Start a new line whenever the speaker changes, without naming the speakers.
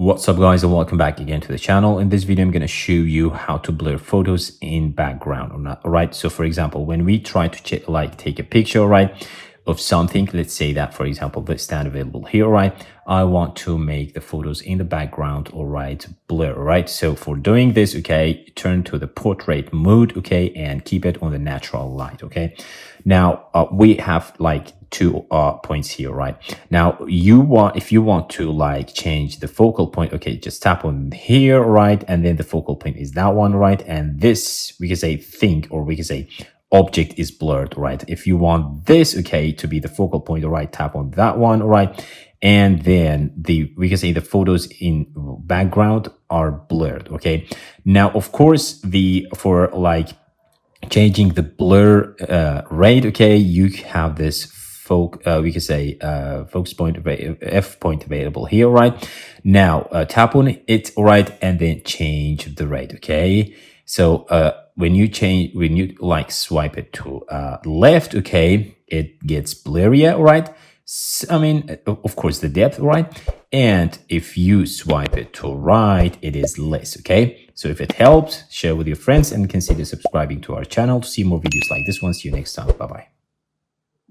What's up guys, and welcome back again to the channel. In this video I'm going to show you how to blur photos in background or not. All right, so for example, when we try to take a picture, all right, of something, let's say that for example this stand available here, all right, I want to make the photos in the background, all right, blur. All right, so for doing this, okay, turn to the portrait mode, okay, and keep it on the natural light. Okay, now we have like two points here. Right now, if you want to like change the focal point, okay, just tap on here, right, and then the focal point is that one, right, and this we can say thing, or we can say object is blurred. Right, if you want this, okay, to be the focal point, all right, tap on that one, all right, and then we can say the photos in background are blurred. Okay, now of course for like changing the blur rate, okay, you have this we can say focus point f point available here. Right now, tap on it, all right, and then change the rate. Okay, so when you like swipe it to left, okay, it gets blurrier, right? I mean, of course, the depth, right? And if you swipe it to right, it is less. Okay, so if it helps, share with your friends and consider subscribing to our channel to see more videos like this one. See you next time. Bye bye.